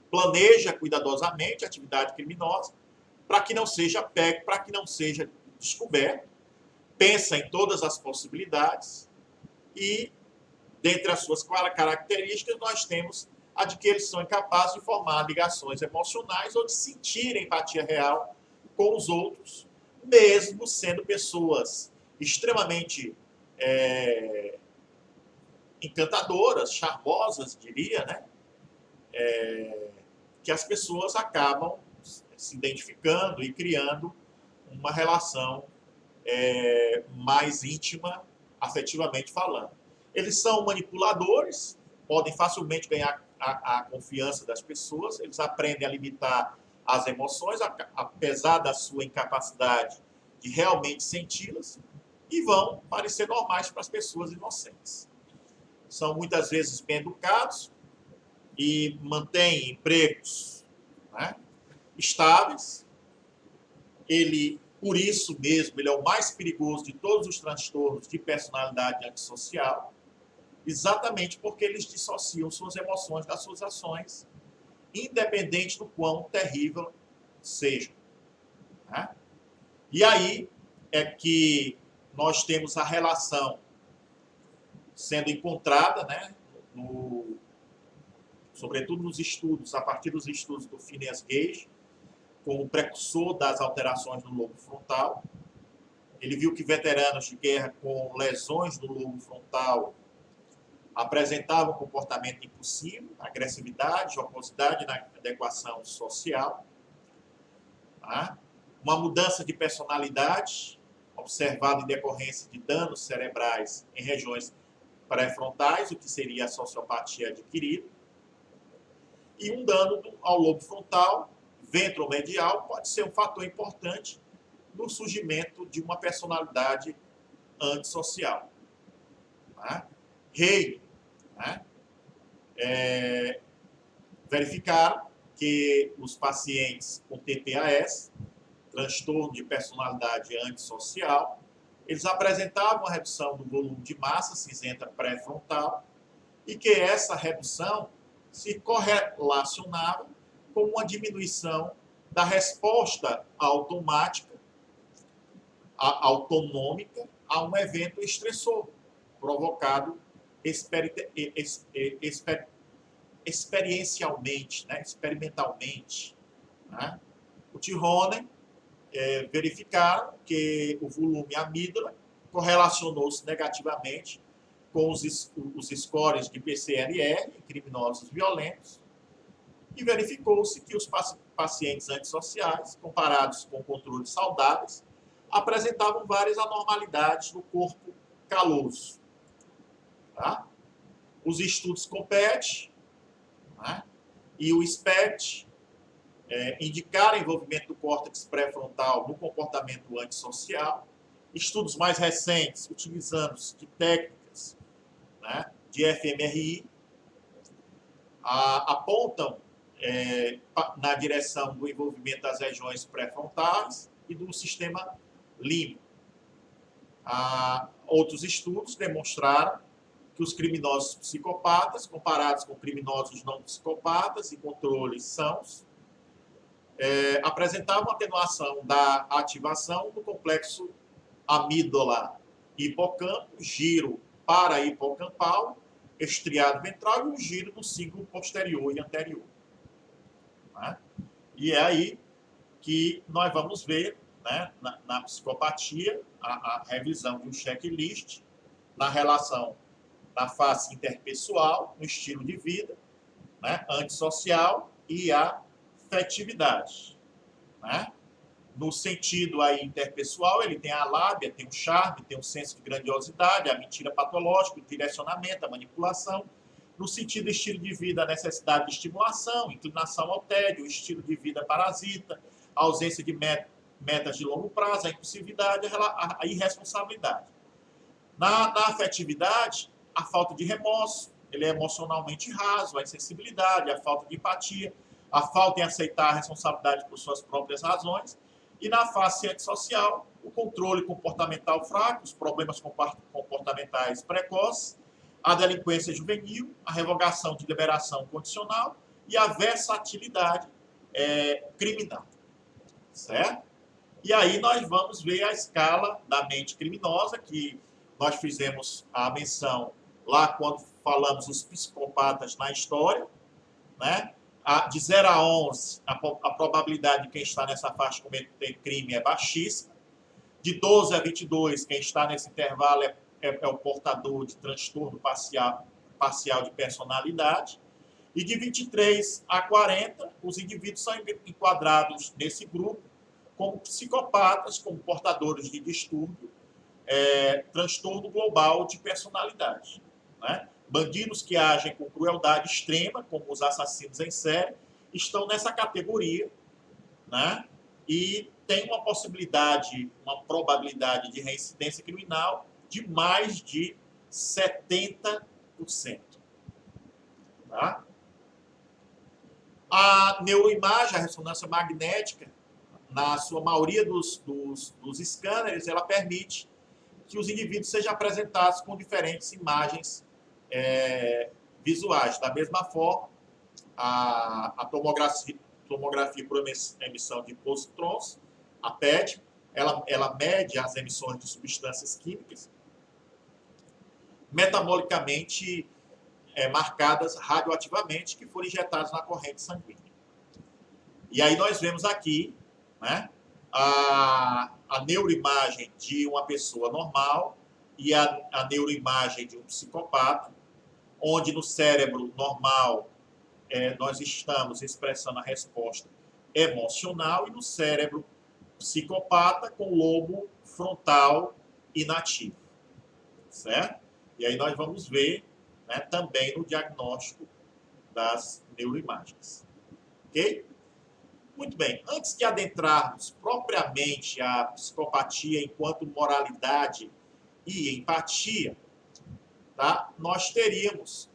[SPEAKER 1] Planeja cuidadosamente a atividade criminosa para que não seja pego, para que não seja descoberto, pensa em todas as possibilidades e, dentre as suas características, nós temos a de que eles são incapazes de formar ligações emocionais ou de sentir empatia real com os outros, mesmo sendo pessoas extremamente encantadoras, charmosas, diria, né? Que as pessoas acabam se identificando e criando uma relação mais íntima, afetivamente falando. Eles são manipuladores, podem facilmente ganhar a confiança das pessoas, eles aprendem a limitar as emoções, apesar da sua incapacidade de realmente senti-las, e vão parecer normais para as pessoas inocentes. São muitas vezes bem educados e mantêm empregos, né, estáveis. Ele, por isso mesmo, ele é o mais perigoso de todos os transtornos de personalidade antissocial, exatamente porque eles dissociam suas emoções das suas ações, independente do quão terrível seja. Né? E aí é que nós temos a relação sendo encontrada, né, sobretudo nos estudos, a partir dos estudos do Phineas Gage, como precursor das alterações no lobo frontal. Ele viu que veteranos de guerra com lesões no lobo frontal apresentavam comportamento impulsivo, agressividade, jocosidade na adequação social. Tá? Uma mudança de personalidade observada em decorrência de danos cerebrais em regiões pré-frontais, o que seria a sociopatia adquirida. E um dano ao lobo frontal, ventromedial, pode ser um fator importante no surgimento de uma personalidade antissocial. Tá? Rei, né? Verificaram que os pacientes com TPAS, transtorno de personalidade antissocial, eles apresentavam uma redução do volume de massa cinzenta pré-frontal e que essa redução se correlacionava com uma diminuição da resposta automática, autonômica, a um evento estressor, provocado experiencialmente, né, experimentalmente. Né? O Tironen verificaram que o volume amígdala correlacionou-se negativamente com os scores de PCNR em criminosos violentos e verificou-se que os pacientes antissociais, comparados com controles saudáveis, apresentavam várias anormalidades no corpo caloso. Tá? Os estudos COMPET, né, e o SPECT indicaram envolvimento do córtex pré-frontal no comportamento antissocial. Estudos mais recentes, utilizando de técnicas, né, de fMRI, apontam na direção do envolvimento das regiões pré-frontais e do sistema límbico. Outros estudos demonstraram que os criminosos psicopatas, comparados com criminosos não psicopatas e controles sãos, apresentavam atenuação da ativação do complexo amígdala hipocampo, giro para-hipocampal, estriado ventral e um giro no ciclo posterior e anterior. Né? E é aí que nós vamos ver, né, na psicopatia a revisão de um checklist na relação na face interpessoal, no estilo de vida, né, antissocial e a afetividade. Né? No sentido aí interpessoal, ele tem a lábia, tem o charme, tem o senso de grandiosidade, a mentira patológica, o direcionamento, a manipulação. No sentido estilo de vida, a necessidade de estimulação, inclinação ao tédio, o estilo de vida parasita, a ausência de metas de longo prazo, a impulsividade, a irresponsabilidade. Na afetividade, a falta de remorso, ele é emocionalmente raso, a insensibilidade, a falta de empatia, a falta em aceitar a responsabilidade por suas próprias razões. E na face antissocial, o controle comportamental fraco, os problemas comportamentais precoces, a delinquência juvenil, a revogação de liberação condicional e a versatilidade criminal. Certo? E aí nós vamos ver a escala da mente criminosa, que nós fizemos a menção lá quando falamos os psicopatas na história, né? De 0 a 11, a probabilidade de quem está nessa faixa cometer crime é baixíssima. De 12 a 22, quem está nesse intervalo é o portador de transtorno parcial de personalidade. E de 23 a 40, os indivíduos são enquadrados nesse grupo como psicopatas, como portadores de distúrbio, transtorno global de personalidade, né? Bandidos que agem com crueldade extrema, como os assassinos em série, estão nessa categoria, né? E tem uma possibilidade, uma probabilidade de reincidência criminal de mais de 70%. Tá? A neuroimagem, a ressonância magnética, na sua maioria dos scanners, ela permite que os indivíduos sejam apresentados com diferentes imagens visuais. Da mesma forma, a tomografia por emissão de positrons, a PET, ela mede as emissões de substâncias químicas metabolicamente marcadas radioativamente que foram injetadas na corrente sanguínea. E aí nós vemos aqui, né, a neuroimagem de uma pessoa normal e a neuroimagem de um psicopata, onde no cérebro normal nós estamos expressando a resposta emocional e no cérebro psicopata com o lobo frontal inativo, certo? E aí nós vamos ver, né, também no diagnóstico das neuroimagens, ok? Muito bem, antes de adentrarmos propriamente a psicopatia enquanto moralidade e empatia, tá? Nós teríamos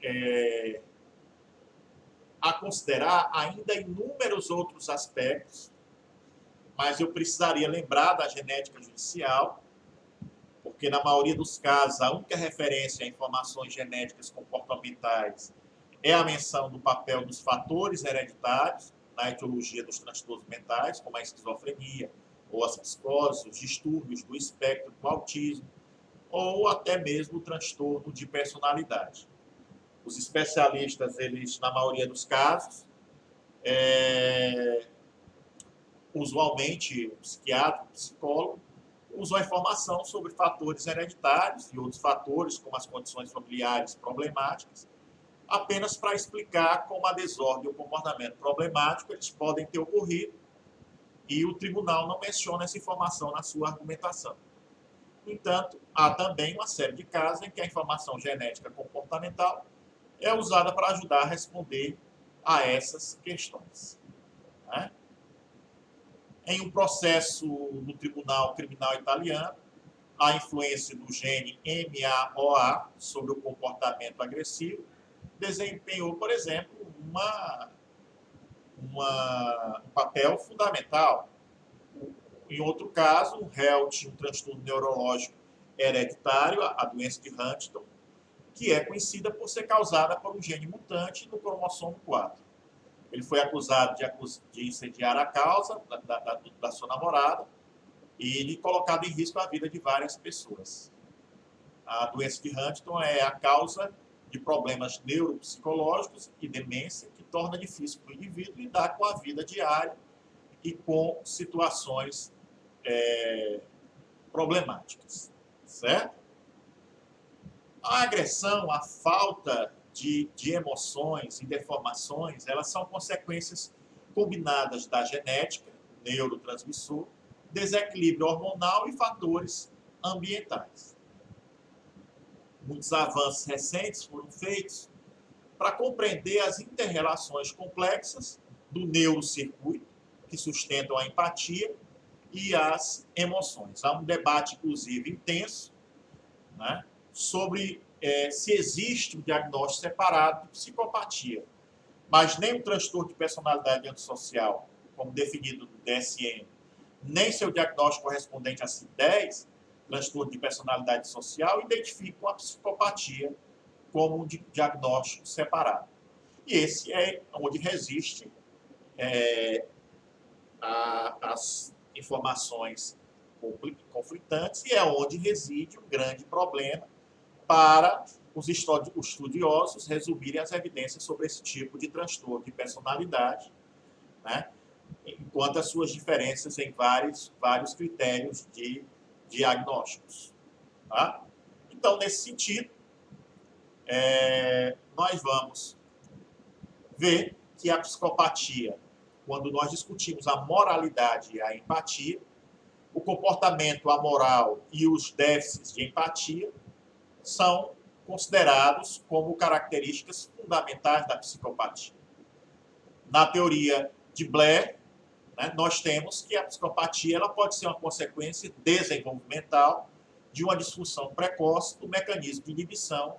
[SPEAKER 1] a considerar ainda inúmeros outros aspectos, mas eu precisaria lembrar da genética judicial, porque na maioria dos casos a única referência a informações genéticas comportamentais é a menção do papel dos fatores hereditários na etiologia dos transtornos mentais, como a esquizofrenia, ou as psicoses, os distúrbios do espectro do autismo, ou até mesmo o transtorno de personalidade. Os especialistas, eles, na maioria dos casos, usualmente o psiquiatra, o psicólogo, usam a informação sobre fatores hereditários e outros fatores, como as condições familiares problemáticas, apenas para explicar como a desordem ou o comportamento problemático eles podem ter ocorrido e o tribunal não menciona essa informação na sua argumentação. No entanto, há também uma série de casos em que a informação genética comportamental é usada para ajudar a responder a essas questões, né? Em um processo no Tribunal Criminal Italiano, a influência do gene MAOA sobre o comportamento agressivo desempenhou, por exemplo, um papel fundamental. Em outro caso, um réu tinha um transtorno neurológico hereditário, a doença de Huntington, que é conhecida por ser causada por um gene mutante no cromossomo 4. Ele foi acusado de incendiar a causa da sua namorada e de colocado em risco a vida de várias pessoas. A doença de Huntington é a causa de problemas neuropsicológicos e demência que torna difícil para o indivíduo lidar com a vida diária e com situações problemáticas, certo? A agressão, a falta de emoções e deformações, elas são consequências combinadas da genética, neurotransmissor, desequilíbrio hormonal e fatores ambientais. Muitos avanços recentes foram feitos para compreender as inter-relações complexas do neurocircuito, que sustentam a empatia e as emoções. Há um debate, inclusive, intenso, né, sobre se existe um diagnóstico separado de psicopatia. Mas nem o transtorno de personalidade antissocial, como definido no DSM, nem seu diagnóstico correspondente a CID-10, transtorno de personalidade social, identificam a psicopatia como um diagnóstico separado. E esse é onde resiste as informações conflitantes e é onde reside um grande problema para os estudiosos resumirem as evidências sobre esse tipo de transtorno de personalidade, né? Enquanto as suas diferenças em vários critérios de diagnósticos. Tá? Então, nesse sentido, nós vamos ver que a psicopatia, quando nós discutimos a moralidade e a empatia, o comportamento amoral e os déficits de empatia são considerados como características fundamentais da psicopatia. Na teoria de Blair, né, nós temos que a psicopatia ela pode ser uma consequência desenvolvimental de uma disfunção precoce do mecanismo de inibição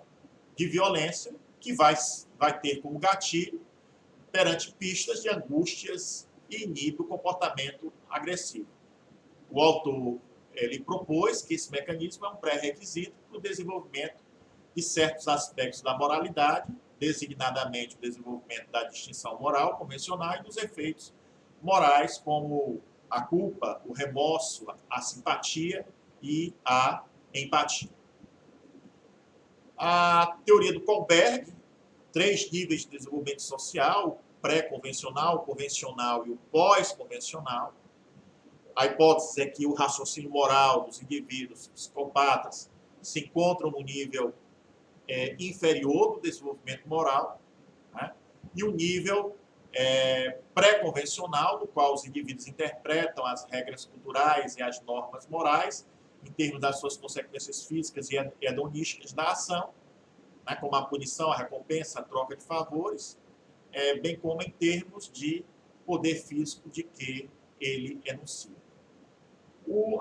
[SPEAKER 1] de violência que vai ter como gatilho perante pistas de angústias e inibe o comportamento agressivo. O autor ele propôs que esse mecanismo é um pré-requisito para o desenvolvimento de certos aspectos da moralidade, designadamente o desenvolvimento da distinção moral convencional e dos efeitos morais como a culpa, o remorso, a simpatia e a empatia. A teoria do Kohlberg, 3 níveis de desenvolvimento social, o pré-convencional, o convencional e o pós-convencional. A hipótese é que o raciocínio moral dos indivíduos psicopatas se encontram no nível inferior do desenvolvimento moral, né? E o nível pré-convencional, no qual os indivíduos interpretam as regras culturais e as normas morais em termos das suas consequências físicas e hedonísticas da ação, né, como a punição, a recompensa, a troca de favores, bem como em termos de poder físico de que ele enuncia.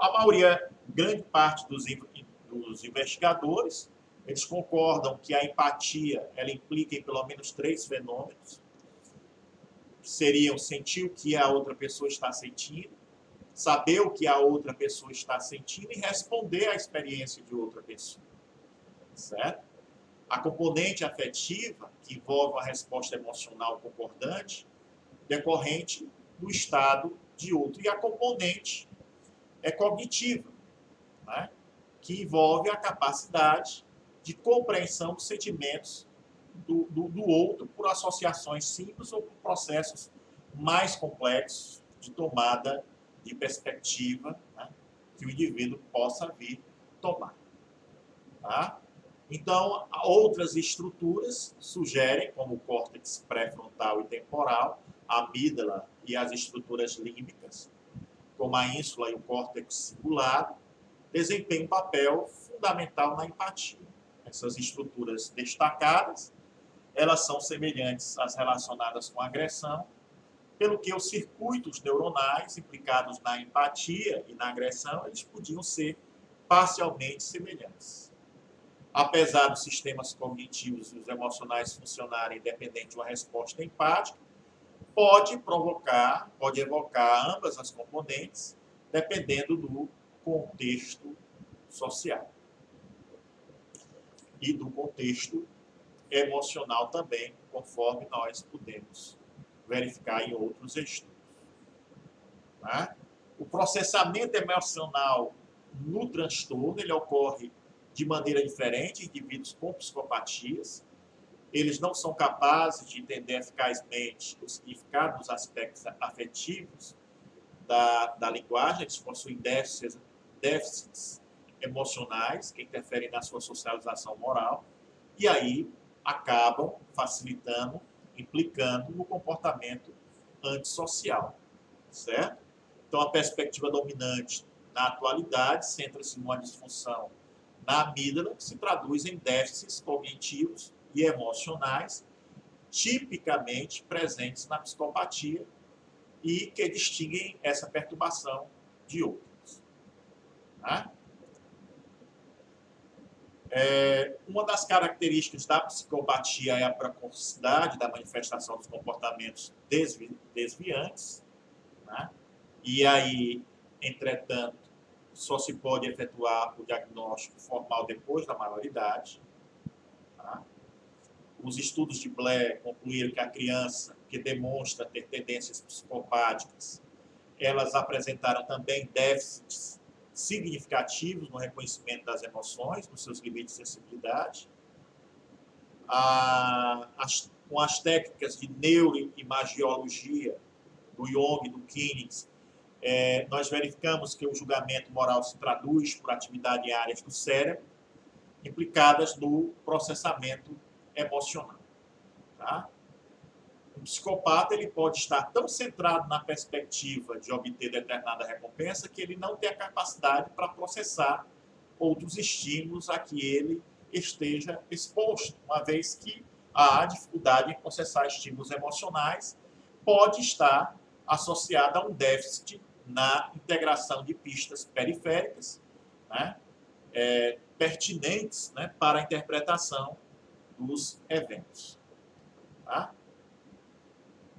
[SPEAKER 1] A maioria, grande parte dos investigadores, eles concordam que a empatia ela implica em pelo menos 3 fenômenos, que seriam sentir o que a outra pessoa está sentindo, saber o que a outra pessoa está sentindo e responder à experiência de outra pessoa. Certo? A componente afetiva, que envolve uma resposta emocional concordante, decorrente do estado de outro. E a componente cognitiva, né? Que envolve a capacidade de compreensão dos sentimentos do outro por associações simples ou por processos mais complexos de tomada de perspectiva, né, que o indivíduo possa vir tomar. Tá? Então, outras estruturas sugerem, como o córtex pré-frontal e temporal, a amígdala e as estruturas límbicas, como a ínsula e o córtex cingulado, desempenham um papel fundamental na empatia. Essas estruturas destacadas, elas são semelhantes às relacionadas com a agressão, pelo que os circuitos neuronais implicados na empatia e na agressão, eles podiam ser parcialmente semelhantes. Apesar dos sistemas cognitivos e os emocionais funcionarem independente de uma resposta empática, pode evocar ambas as componentes, dependendo do contexto social e do contexto emocional também, conforme nós podemos verificar em outros estudos. Tá? O processamento emocional no transtorno ele ocorre de maneira diferente em indivíduos com psicopatias. Eles não são capazes de entender eficazmente o significado dos aspectos afetivos da linguagem, eles possuem déficits emocionais que interferem na sua socialização moral e aí acabam facilitando, implicando no comportamento antissocial, certo? Então, a perspectiva dominante na atualidade centra-se numa disfunção na amígdala, que se traduz em déficits cognitivos e emocionais, tipicamente presentes na psicopatia e que distinguem essa perturbação de outras. Tá? Uma das características da psicopatia é a precocidade da manifestação dos comportamentos desviantes, né? E aí, entretanto, só se pode efetuar o diagnóstico formal depois da maioridade. Tá? Os estudos de Blair concluíram que a criança que demonstra ter tendências psicopáticas, elas apresentaram também déficits significativos no reconhecimento das emoções, nos seus limites de sensibilidade. Com as técnicas de neuroimagiologia do Jung e do Kinnix, nós verificamos que o julgamento moral se traduz por atividade em áreas do cérebro implicadas no processamento emocional. Tá? O psicopata ele pode estar tão centrado na perspectiva de obter determinada recompensa que ele não tem a capacidade para processar outros estímulos a que ele esteja exposto, uma vez que a dificuldade em processar estímulos emocionais pode estar associada a um déficit na integração de pistas periféricas, né, pertinentes, né, para a interpretação dos eventos. Tá?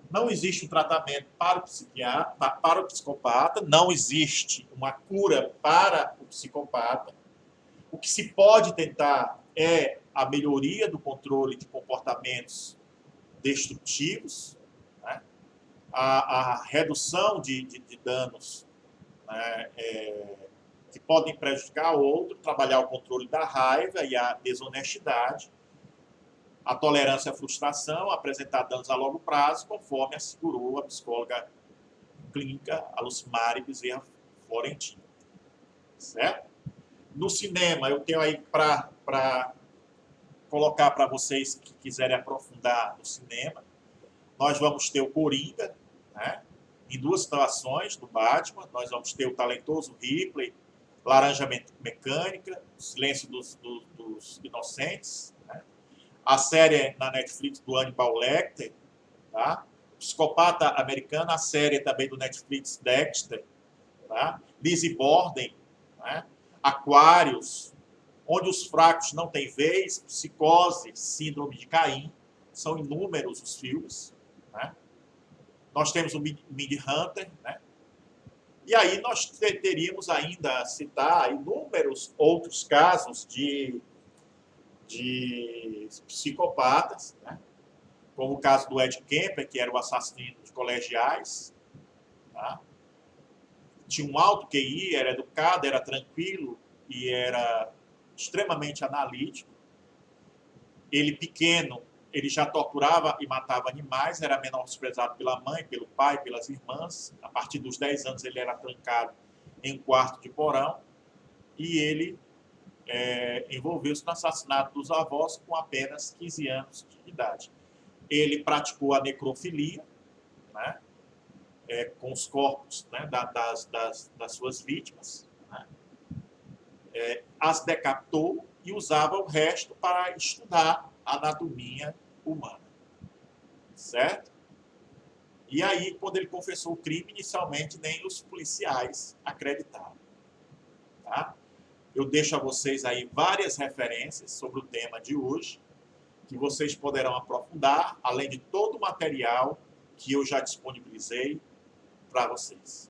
[SPEAKER 1] Não existe um tratamento para o psicopata, não existe uma cura para o psicopata. O que se pode tentar é a melhoria do controle de comportamentos destrutivos, né? A redução de danos, né, que podem prejudicar o outro, trabalhar o controle da raiva e a desonestidade, a tolerância à frustração, apresentar danos a longo prazo, conforme assegurou a psicóloga clínica Lucimare Bezerra Florentino. Certo? No cinema, eu tenho aí para colocar para vocês que quiserem aprofundar no cinema, nós vamos ter o Coringa, né? Em duas situações do Batman, nós vamos ter o talentoso Ripley, Laranja Mecânica, o Silêncio dos Inocentes, né? A série na Netflix do Hannibal Lecter, tá? Psicopata Americano, a série também do Netflix Dexter, tá? Lizzie Borden, né? Aquários, Onde os Fracos Não Têm Vez, Psicose, Síndrome de Caim, são inúmeros os filmes, né? Nós temos o Mindhunter, né? E aí nós teríamos ainda a citar inúmeros outros casos de psicopatas, né? Como o caso do Ed Kemper, que era o assassino de colegiais. Tá? Tinha um alto QI, era educado, era tranquilo e era extremamente analítico. Ele pequeno, ele já torturava e matava animais, era menosprezado pela mãe, pelo pai, pelas irmãs. A partir dos 10 anos ele era trancado em um quarto de porão e ele envolveu-se no assassinato dos avós com apenas 15 anos de idade. Ele praticou a necrofilia, né, com os corpos, né, das suas vítimas, né, as decapitou e usava o resto para estudar a anatomia humana. Certo? E aí, quando ele confessou o crime, inicialmente nem os policiais acreditaram. Tá? Eu deixo a vocês aí várias referências sobre o tema de hoje, que vocês poderão aprofundar, além de todo o material que eu já disponibilizei para vocês.